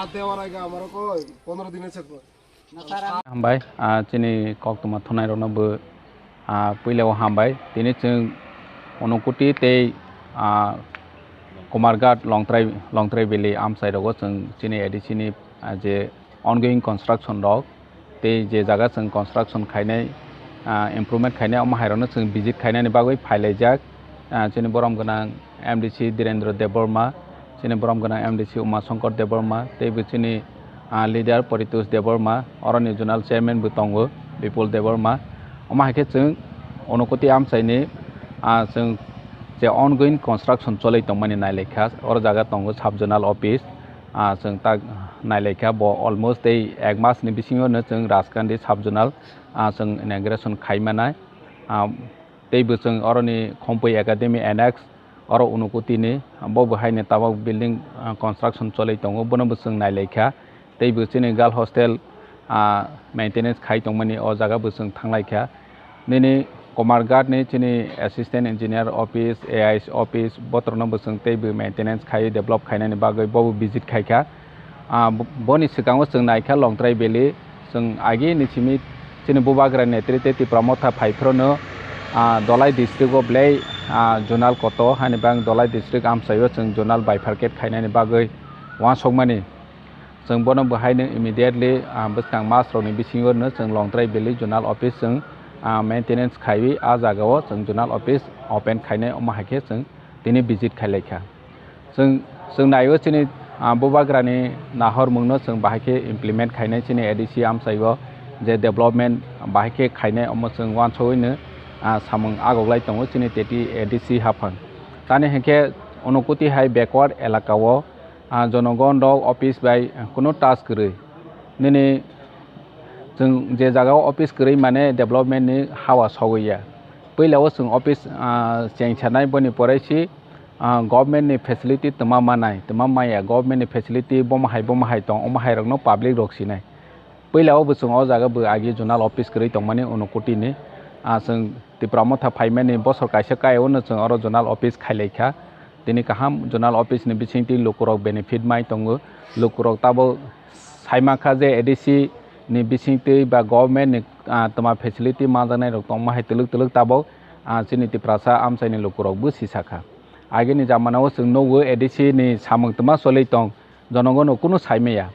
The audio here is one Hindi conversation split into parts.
হাত দেওয়ার আগে আমারও 15 দিনে চেক हामबाय चिनि कक्तमा थनाय रनबो पहिलाव हामबाय दिनै जों अनुकुति ते कुमारघाट लंथ्राय भेलि आमसाइडआव जों चिनि एडिसिनि जे ongoing construction दं ते जे जागा जों construction खायनाय improvement खायनाय अमाहायरावनो जों visit खायनायनि बागै फायलायजाक चिनि बरम गोनां MDC धीरेन्द्र देबबर्मा चिनि बरम गोनां MDC उमाशंकर देबबर्मा ते चिनि leader Paritos Deborma Oron Regional Chairman Butongo Bipul Deborma अमाहायखे जों अनुकुति आमसाइनि जों जे ongoing construction चलै दंमानि नायलेखा और जागा दंगो साब जोनाल अफिस जों ता नायलेखा ब अलमोस्ट दे एक मासनि बिसिङावनो जों राजखान्थि साब जोनाल जों इनॉग्रेशन खायमानाय दैबो जों अरनि खम्पै एकाडेमी एनेक्स और अनुकुतिनि बबहायने ताबा बिल्डिं construction चलै दंगो बनबो जों नायलेखा दैबो चिनि गार्ल हस्टेल मेंटेनेंस खाय दंमानि अ जागाबो जों थांलायखा दिनै कुमारघाटनि चिनि assistant engineer office AIS office बत्रनबो जों दैबो मेंटेनेंस खाय डेभलप खायनायनि बागै बबो विजिट खायखा बनि सिगाङाव जों नायखा लंथ्राय भेलि जों आगे निसिमि चिनि बुबाग्रा नेतृत्व प्रमोथा फाइफ्रनो दलाय डिस्ट्रिक्ट अफ ब्लै जोनाल कत हानिबां दलाय डिस्ट्रिक्ट आमसायो जों जोनाल बाइफारकेट खायनायनि बागै वासकमानि जों बनो बहायनो इमिडिएटली बसकां मासरावनि बिसिङावनो जों लंथ्राय भेलि जोनाल अफिस जों मेंटेनेंस खायि आ जागायाव जों जोनाल अफिस ओपन खायनाय अमाहायखे जों दिनै विजिट खायलायखा जों नायो चिनि बुबाग्रानि नाहरमुंनो जों बाहायखे इमप्लिमेंट खायनाय चिनि एडिसि आमसायो जे डेभलपमेंट बाहायखे खायनाय अम जों वानसयैनो सामुं आगगलाय दङ चिनि तेति एडिसि हाफां तानि हेखे अनुकुति हाय बैकवर्ड एलाकाव जनगण दग अफिस बाय कोनो टास्क गरै दिनै जों जे जागायाव अफिस गरै माने डेभलपमेंटनि हावा सवैया पहिलाव जों अफिस चेंसानाय बनि परायसि गभर्नमेंटनि फेसिलिटी तमा माया गभर्नमेंटनि फेसिलिटी बमाहाय दं अमाहायरनो पब्लिक रखसिनाय पहिलाव जों अ जागाबो आगे जोनाल अफिस गरै दंमानि अनुकुतिनि जों तिप्रामथा फाइमानि बसर कायसे कायावनो जों अर जोनाल अफिस खायलायखा दिनै काहाम जोनाल अफिसनि बिसिंति लुकुरक बेनिफिट माय दङ लुकुरक ताबो साइमाखा जे एडिसि नि बिसिंति बा गभर्नमेंट तमा फेसिलिटी मा जानाय रक माहाय तलुक ताबो चिनि तिप्रासा आमसायनि लुकुरक बो सिसाखा आगेनि जामानाव जों नवो एडिसि नि सामं तमा सलै दं जनगण कुनु साइमेया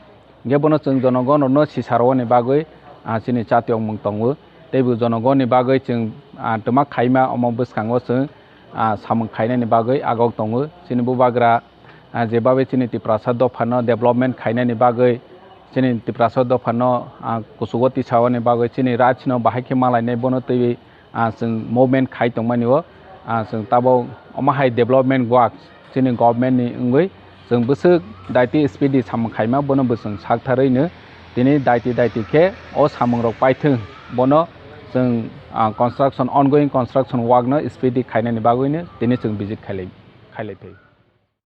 गेबनो जों जनगण सिसारवनि बागै चिनि चातियं मुं दङ दैबो जनगणनि बागै जों तमा खायमा अम बसकाङाव जों सामं खायनायनि बागै आगक दङ चिनि बुबाग्रा जेबाबे चिनि तिप्रासा दफानो डेभलपमेंट खायनायनि बागै चिनि तिप्रासा दफानो कुसुगति सावनि बागै चिनि राजनो बाहायखे मालायनाय बनो तै जों मुभमेंट खाय दंमानिव जों ताबो अमाहाय डेभलपमेंट वर्क चिनि गभर्नमेंटनि उंगै जों बोसो दायति स्पीडी सामं खायमा बनो बोसों सागथारैनो दिनै दायति अ सामं रक पाइथों बनो जों construction ongoing construction work no speedy खायनायनि बागैनो दिनै जों विजिट खायलाय